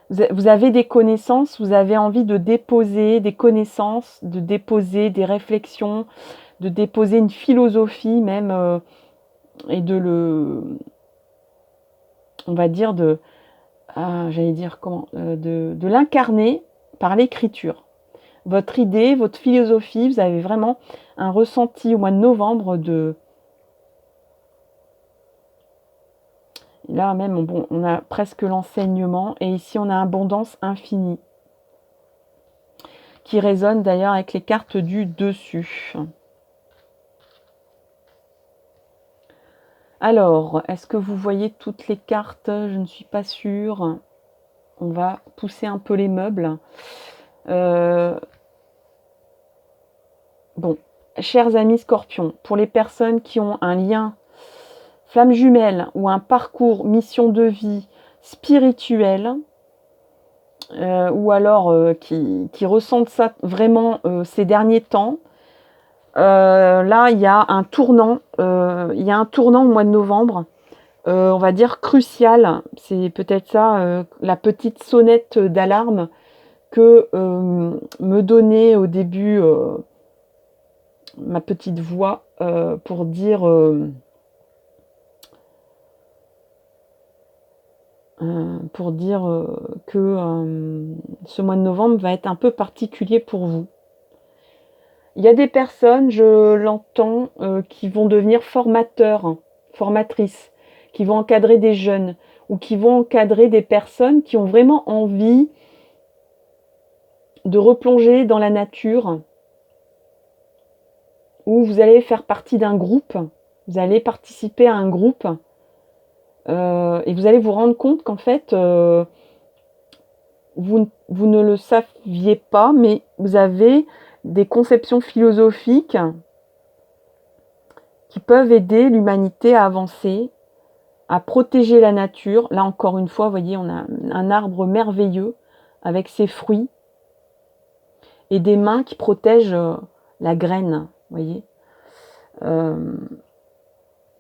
Vous avez des connaissances, vous avez envie de déposer des connaissances, de déposer des réflexions, de déposer une philosophie même, et on va dire de l'incarner par l'écriture. Votre idée, votre philosophie, vous avez vraiment un ressenti au mois de novembre de... Là même, bon, on a presque l'enseignement et ici on a abondance infinie qui résonne d'ailleurs avec les cartes du dessus. Alors, est-ce que vous voyez toutes les cartes? Je ne suis pas sûre. On va pousser un peu les meubles. Bon, chers amis scorpions, pour les personnes qui ont un lien flamme jumelle ou un parcours mission de vie spirituel, ou alors qui ressentent ça vraiment ces derniers temps, là il y a un tournant, au mois de novembre, on va dire crucial. C'est peut-être ça, la petite sonnette d'alarme que me donnait au début ma petite voix pour dire pour dire que ce mois de novembre va être un peu particulier pour vous. Il y a des personnes, je l'entends, qui vont devenir formateurs, formatrices, qui vont encadrer des jeunes ou qui vont encadrer des personnes qui ont vraiment envie de replonger dans la nature, où vous allez faire partie d'un groupe, vous allez participer à un groupe et vous allez vous rendre compte qu'en fait, vous ne le saviez pas, mais vous avez des conceptions philosophiques qui peuvent aider l'humanité à avancer, à protéger la nature. Là encore une fois, vous voyez, on a un arbre merveilleux avec ses fruits et des mains qui protègent la graine, vous voyez.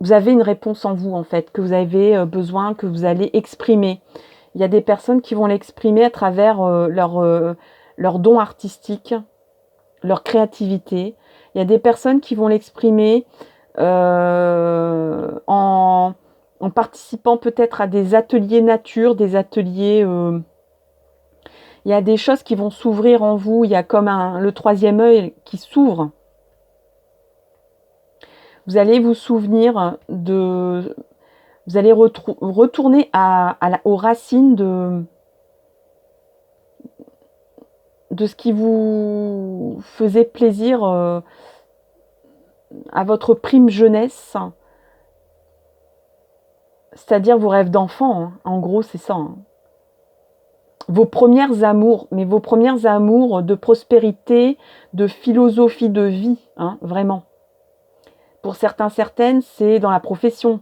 Vous avez une réponse en vous, en fait, que vous avez besoin, que vous allez exprimer. Il y a des personnes qui vont l'exprimer à travers leur don artistique, leur créativité. Il y a des personnes qui vont l'exprimer en participant peut-être à des ateliers nature, des ateliers... il y a des choses qui vont s'ouvrir en vous. Il y a comme le troisième œil qui s'ouvre. Vous allez vous souvenir de... Vous allez retourner aux racines de ce qui vous faisait plaisir à votre prime jeunesse, c'est-à-dire vos rêves d'enfant, hein. En gros, c'est ça. Hein. Vos premières amours, mais vos premières amours de prospérité, de philosophie de vie, hein, vraiment. Pour certains, certaines, c'est dans la profession.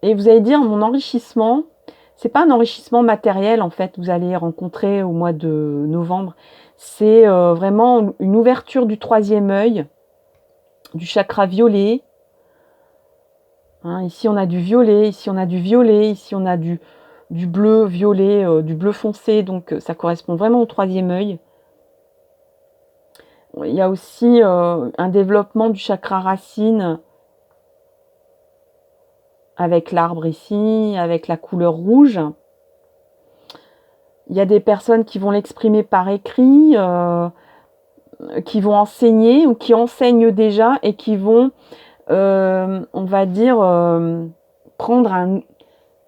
Et vous allez dire, mon enrichissement, c'est pas un enrichissement matériel, en fait, vous allez rencontrer au mois de novembre. C'est vraiment une ouverture du troisième œil, du chakra violet. Hein, ici, on a du violet, ici, on a du violet, ici, on a du bleu violet, du bleu foncé. Donc, ça correspond vraiment au troisième œil. Il y a aussi un développement du chakra racine avec l'arbre ici, avec la couleur rouge. Il y a des personnes qui vont l'exprimer par écrit, qui vont enseigner ou qui enseignent déjà et qui vont, on va dire, prendre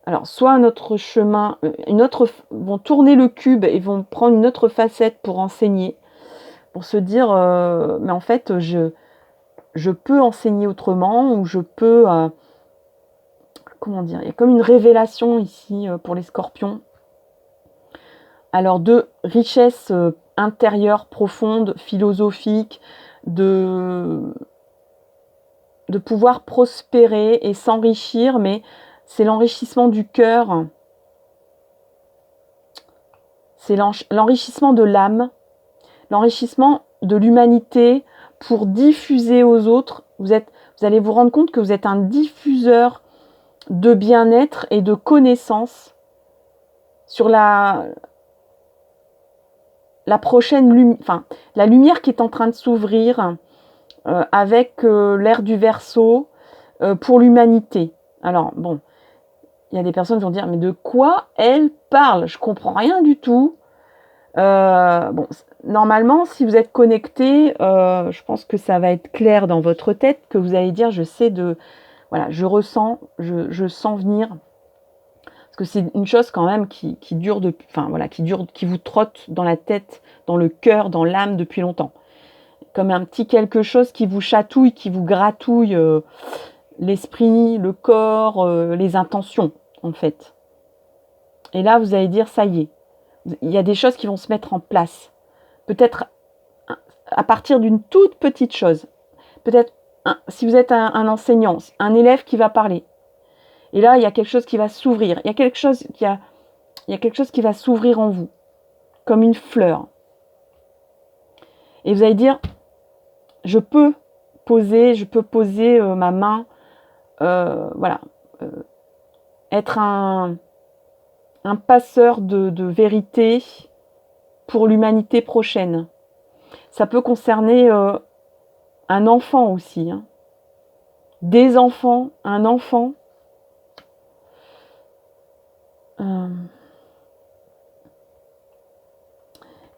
alors soit un autre chemin, vont tourner le cube et vont prendre une autre facette pour enseigner, pour se dire, mais en fait, je peux enseigner autrement ou je peux, comment dire, il y a comme une révélation ici pour les scorpions. Alors de richesse intérieure, profonde, philosophique, de pouvoir prospérer et s'enrichir, mais c'est l'enrichissement du cœur, c'est l'enrichissement de l'âme, l'enrichissement de l'humanité pour diffuser aux autres. Vous allez vous rendre compte que vous êtes un diffuseur de bien-être et de connaissances sur la prochaine la lumière qui est en train de s'ouvrir avec l'ère du Verseau pour l'humanité. Alors bon, il y a des personnes qui vont dire mais de quoi elle parle? Je comprends rien du tout. Bon, normalement, si vous êtes connecté, je pense que ça va être clair dans votre tête que vous allez dire voilà, je ressens, je sens venir. Parce que c'est une chose quand même qui dure qui vous trotte dans la tête, dans le cœur, dans l'âme depuis longtemps. Comme un petit quelque chose qui vous chatouille, qui vous gratouille l'esprit, le corps, les intentions, en fait. Et là, vous allez dire, ça y est, il y a des choses qui vont se mettre en place. Peut-être à partir d'une toute petite chose. Peut-être, si vous êtes un enseignant, un élève qui va parler. Et là, il y a quelque chose qui va s'ouvrir. Il y a quelque chose qui va s'ouvrir en vous, comme une fleur. Et vous allez dire, je peux poser ma main, voilà, être un passeur de vérité pour l'humanité prochaine. Ça peut concerner un enfant aussi, hein. Des enfants, un enfant.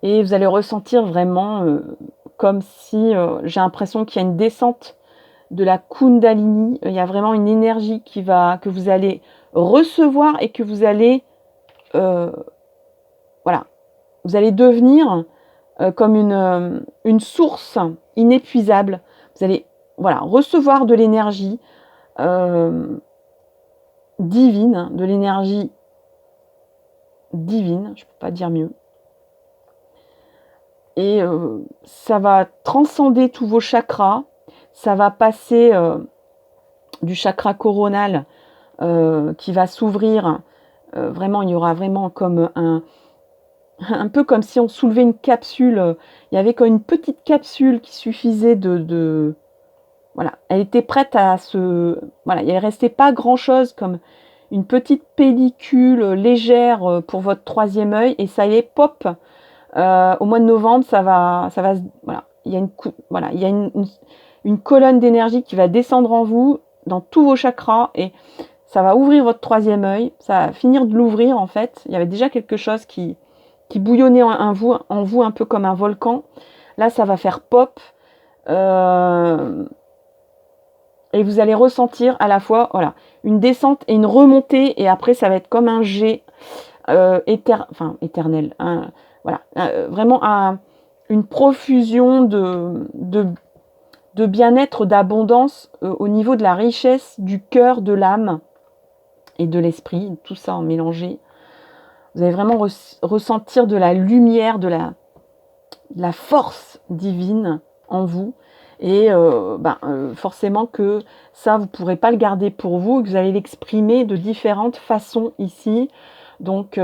Et vous allez ressentir vraiment comme si, j'ai l'impression qu'il y a une descente de la Kundalini. Il y a vraiment une énergie que vous allez recevoir et que vous allez, voilà, vous allez devenir comme une source inépuisable. Vous allez, voilà, recevoir de l'énergie divine, de l'énergie divine, je ne peux pas dire mieux. Et ça va transcender tous vos chakras, ça va passer du chakra coronal qui va s'ouvrir. Vraiment, il y aura vraiment comme un peu comme si on soulevait une capsule. Il y avait comme une petite capsule qui suffisait de voilà, elle était prête à se... Voilà, il ne restait pas grand-chose comme une petite pellicule légère pour votre troisième œil. Et ça y est, pop, au mois de novembre, ça va voilà, il y a voilà, il y a une colonne d'énergie qui va descendre en vous, dans tous vos chakras, et ça va ouvrir votre troisième œil. Ça va finir de l'ouvrir, en fait. Il y avait déjà quelque chose qui bouillonnait en vous, un peu comme un volcan. Là, ça va faire pop. Et vous allez ressentir à la fois, voilà, une descente et une remontée, et après ça va être comme un jet éternel, hein, voilà, vraiment une profusion de bien-être, d'abondance au niveau de la richesse du cœur, de l'âme et de l'esprit, tout ça en mélangé. Vous allez vraiment ressentir de la lumière, de la force divine en vous. Et forcément que ça, vous ne pourrez pas le garder pour vous, que vous allez l'exprimer de différentes façons ici. Donc,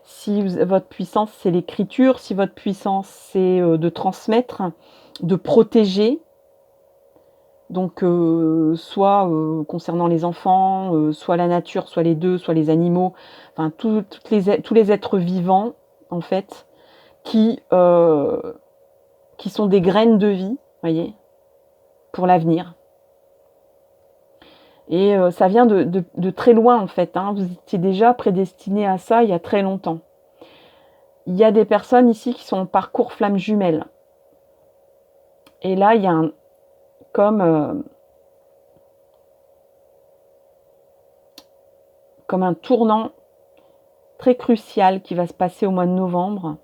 si votre puissance, c'est l'écriture, si votre puissance, c'est de transmettre, de protéger, donc soit concernant les enfants, soit la nature, soit les deux, soit les animaux, enfin tous les êtres vivants, en fait, qui sont des graines de vie, voyez, pour l'avenir. Et ça vient de très loin, en fait. Hein. Vous étiez déjà prédestiné à ça il y a très longtemps. Il y a des personnes ici qui sont en parcours flamme jumelle. Et là, il y a comme un tournant très crucial qui va se passer au mois de novembre.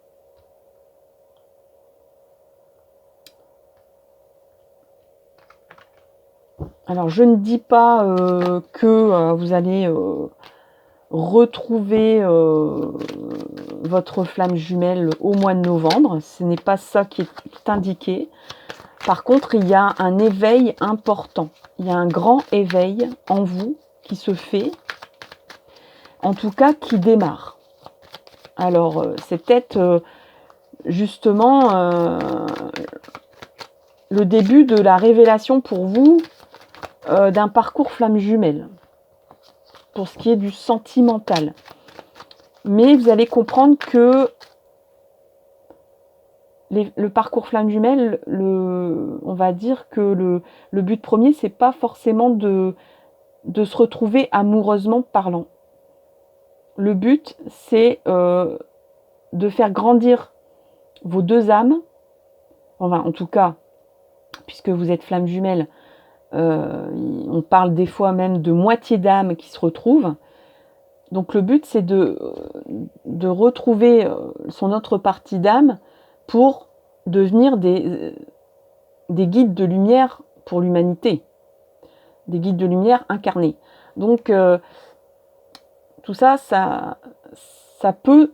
Alors, je ne dis pas que vous allez retrouver votre flamme jumelle au mois de novembre. Ce n'est pas ça qui est indiqué. Par contre, il y a un éveil important. Il y a un grand éveil en vous qui se fait, en tout cas qui démarre. Alors, c'est peut-être justement le début de la révélation pour vous d'un parcours flamme jumelle, pour ce qui est du sentimental. Mais vous allez comprendre que le parcours flamme jumelle, on va dire que le but premier, c'est pas forcément de se retrouver amoureusement parlant. Le but, c'est de faire grandir vos deux âmes. Enfin, en tout cas, puisque vous êtes flamme jumelle, on parle des fois même de moitié d'âme qui se retrouvent. Donc le but, c'est de retrouver son autre partie d'âme pour devenir des guides de lumière pour l'humanité, des guides de lumière incarnés. Donc tout ça, ça peut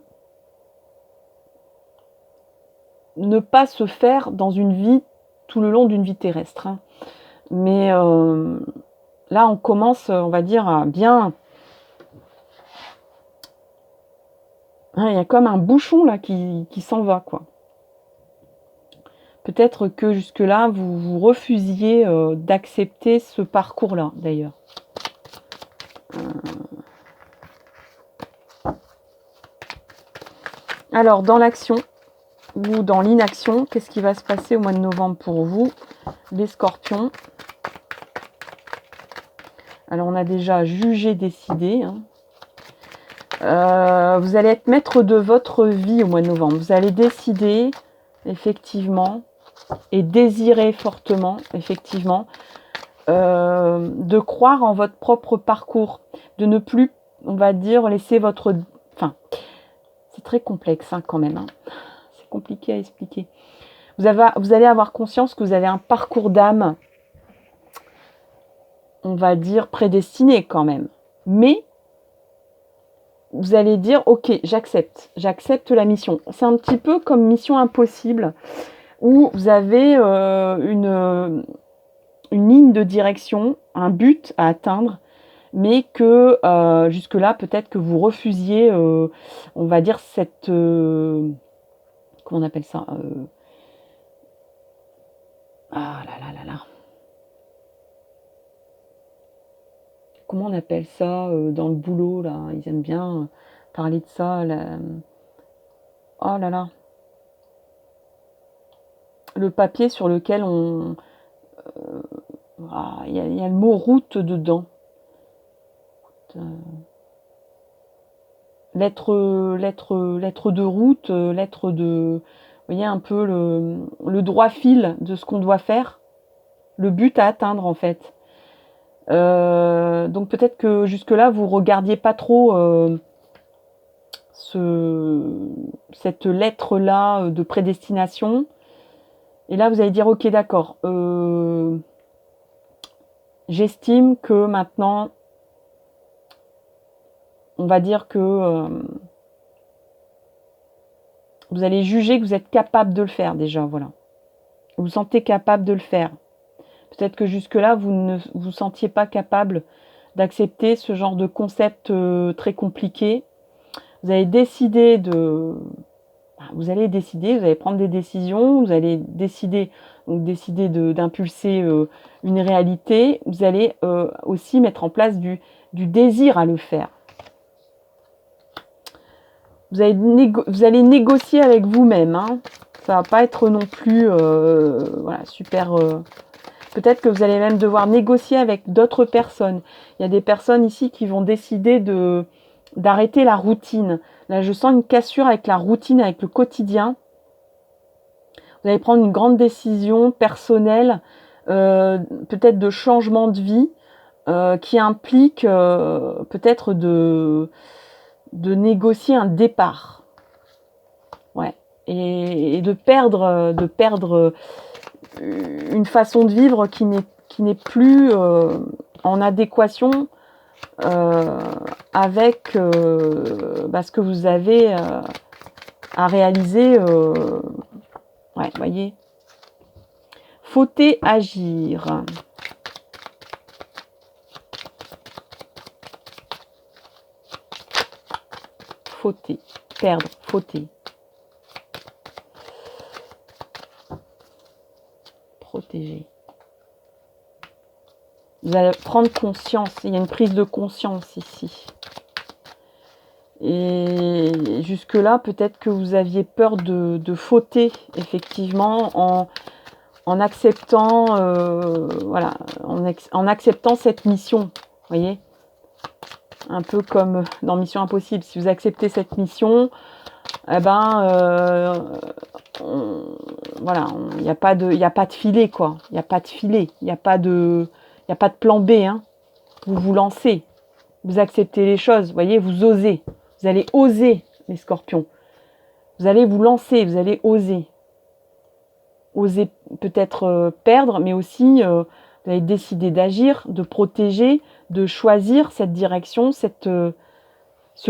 ne pas se faire dans une vie, tout le long d'une vie terrestre. Hein. Mais là, on commence, on va dire, à bien... Il y a comme un bouchon là qui s'en va, quoi. Peut-être que jusque-là, vous refusiez d'accepter ce parcours-là, d'ailleurs. Alors, dans l'action ou dans l'inaction, qu'est-ce qui va se passer au mois de novembre pour vous, les scorpions? Alors, on a déjà jugé, décidé. Hein. Vous allez être maître de votre vie au mois de novembre. Vous allez décider, effectivement, et désirer fortement, effectivement, de croire en votre propre parcours, de ne plus, on va dire, laisser votre... Enfin, c'est très complexe hein, quand même. Hein. C'est compliqué à expliquer. Vous allez avoir conscience que vous avez un parcours d'âme, on va dire, prédestiné quand même. Mais vous allez dire, ok, j'accepte la mission. C'est un petit peu comme Mission Impossible, où vous avez une ligne de direction, un but à atteindre, mais que jusque-là, peut-être que vous refusiez, on va dire, cette... comment on appelle ça ah là là là là. Comment on appelle ça dans le boulot, là? Ils aiment bien parler de ça. Oh là là. Le papier sur lequel on... il y a le mot route dedans. Lettre de route, lettre de... Vous voyez un peu le droit fil de ce qu'on doit faire. Le but à atteindre, en fait. Donc peut-être que jusque-là, vous regardiez pas trop cette lettre-là de prédestination. Et là, vous allez dire, ok, d'accord. J'estime que maintenant, on va dire que vous allez juger que vous êtes capable de le faire déjà, voilà. Vous vous sentez capable de le faire. Peut-être que jusque-là, vous ne vous sentiez pas capable d'accepter ce genre de concept très compliqué. Vous allez décider vous allez prendre des décisions, vous allez décider d'impulser une réalité. Vous allez aussi mettre en place du désir à le faire. Vous allez négocier avec vous-même. Hein. Ça va pas être non plus voilà, super... Peut-être que vous allez même devoir négocier avec d'autres personnes. Il y a des personnes ici qui vont décider d'arrêter la routine. Là, je sens une cassure avec la routine, avec le quotidien. Vous allez prendre une grande décision personnelle, peut-être de changement de vie, qui implique peut-être de négocier un départ. Ouais. Et de perdre une façon de vivre qui n'est plus en adéquation avec ce que vous avez à réaliser. Ouais, voyez. Fauter, agir. Fauter, perdre, fauter. Protéger. Vous allez prendre conscience, il y a une prise de conscience ici. Et jusque-là, peut-être que vous aviez peur de fauter, effectivement, en acceptant, voilà, en acceptant cette mission, vous voyez, un peu comme dans Mission Impossible. Si vous acceptez cette mission, eh ben, voilà, il n'y a pas de filet, quoi. Il n'y a pas de filet, il n'y a pas de plan B, hein. Vous vous lancez, vous acceptez les choses, vous voyez, vous osez. Vous allez oser, les scorpions. Vous allez vous lancer, vous allez oser. Oser peut-être perdre, mais aussi vous allez décider d'agir, de protéger, de choisir cette direction, ce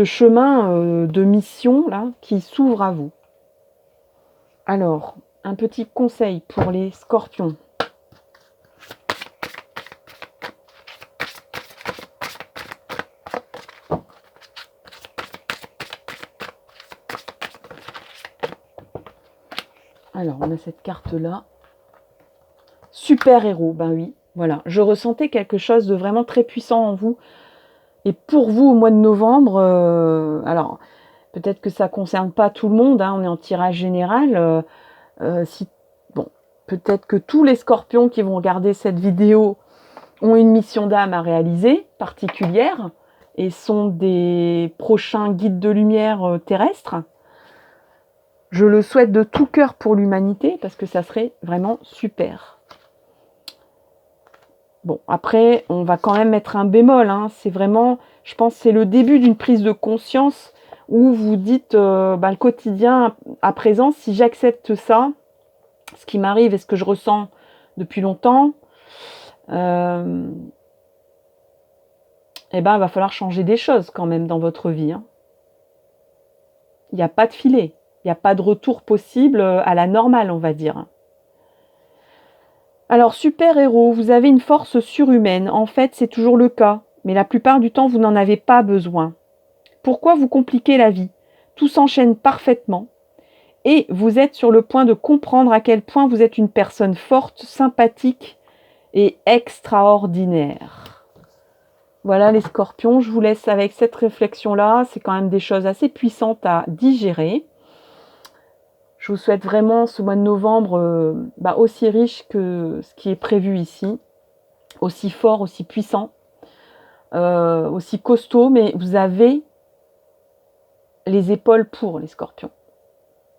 chemin de mission là qui s'ouvre à vous. Alors, un petit conseil pour les scorpions. Alors, on a cette carte-là. Super-héros, ben oui, voilà. Je ressentais quelque chose de vraiment très puissant en vous. Et pour vous, au mois de novembre, alors, peut-être que ça ne concerne pas tout le monde, hein, on est en tirage général. Bon, peut-être que tous les scorpions qui vont regarder cette vidéo ont une mission d'âme à réaliser, particulière. et sont des prochains guides de lumière terrestres. Je le souhaite de tout cœur pour l'humanité parce que ça serait vraiment super. Bon, après, on va quand même mettre un bémol. Hein. C'est vraiment, je pense, c'est le début d'une prise de conscience où vous dites, le quotidien à présent, si j'accepte ça, ce qui m'arrive et ce que je ressens depuis longtemps, il va falloir changer des choses quand même dans votre vie. Hein. Il n'y a pas de filet, il n'y a pas de retour possible à la normale, on va dire. Alors, super-héros, vous avez une force surhumaine. En fait, c'est toujours le cas, mais la plupart du temps, vous n'en avez pas besoin. Pourquoi vous compliquer la vie? Tout s'enchaîne parfaitement. Et vous êtes sur le point de comprendre à quel point vous êtes une personne forte, sympathique et extraordinaire. Voilà les scorpions, je vous laisse avec cette réflexion-là. C'est quand même des choses assez puissantes à digérer. Je vous souhaite vraiment ce mois de novembre aussi riche que ce qui est prévu ici. Aussi fort, aussi puissant, aussi costaud. Mais vous avez les épaules pour les scorpions.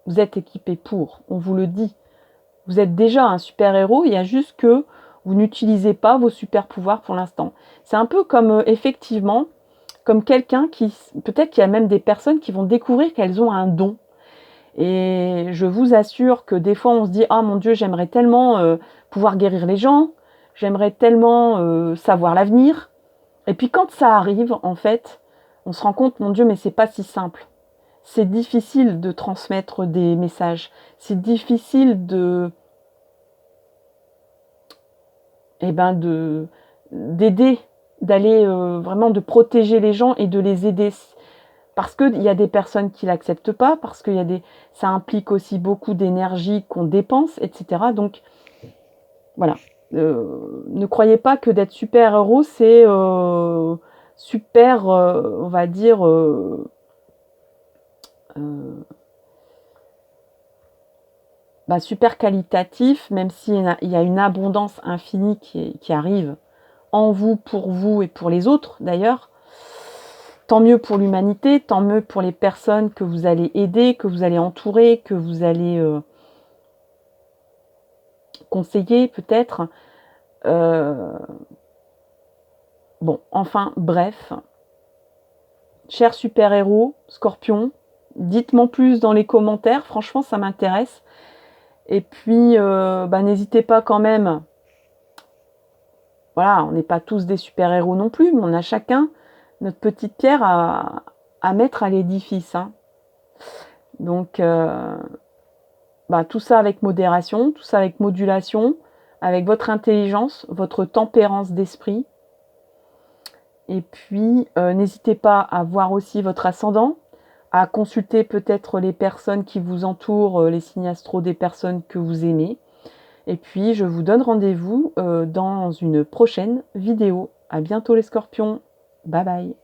Vous êtes équipés pour, on vous le dit. Vous êtes déjà un super-héros, il y a juste que vous n'utilisez pas vos super-pouvoirs pour l'instant. C'est un peu comme, effectivement, comme quelqu'un qui... Peut-être qu'il y a même des personnes qui vont découvrir qu'elles ont un don. Et je vous assure que des fois, on se dit « Ah mon Dieu, j'aimerais tellement pouvoir guérir les gens, j'aimerais tellement savoir l'avenir. » Et puis quand ça arrive, en fait, on se rend compte « Mon Dieu, mais c'est pas si simple. » C'est difficile de transmettre des messages. C'est difficile d'aider, d'aller vraiment de protéger les gens et de les aider. Parce qu'il y a des personnes qui ne l'acceptent pas, parce que ça implique aussi beaucoup d'énergie qu'on dépense, etc. Donc, voilà. Ne croyez pas que d'être super-héros, c'est super, on va dire... super qualitatif, même s'il y a une abondance infinie qui arrive en vous, pour vous et pour les autres d'ailleurs. Tant mieux pour l'humanité, tant mieux pour les personnes que vous allez aider, que vous allez entourer, que vous allez conseiller peut-être. Bref. Chers super-héros, Scorpion, dites-moi plus dans les commentaires, franchement ça m'intéresse. Et puis, n'hésitez pas quand même. Voilà, on n'est pas tous des super-héros non plus, mais on a chacun notre petite pierre à mettre à l'édifice. Hein. Donc, tout ça avec modération, tout ça avec modulation, avec votre intelligence, votre tempérance d'esprit. Et puis, n'hésitez pas à voir aussi votre ascendant, à consulter peut-être les personnes qui vous entourent, les signes astro des personnes que vous aimez. Et puis, je vous donne rendez-vous dans une prochaine vidéo. À bientôt les scorpions. Bye bye.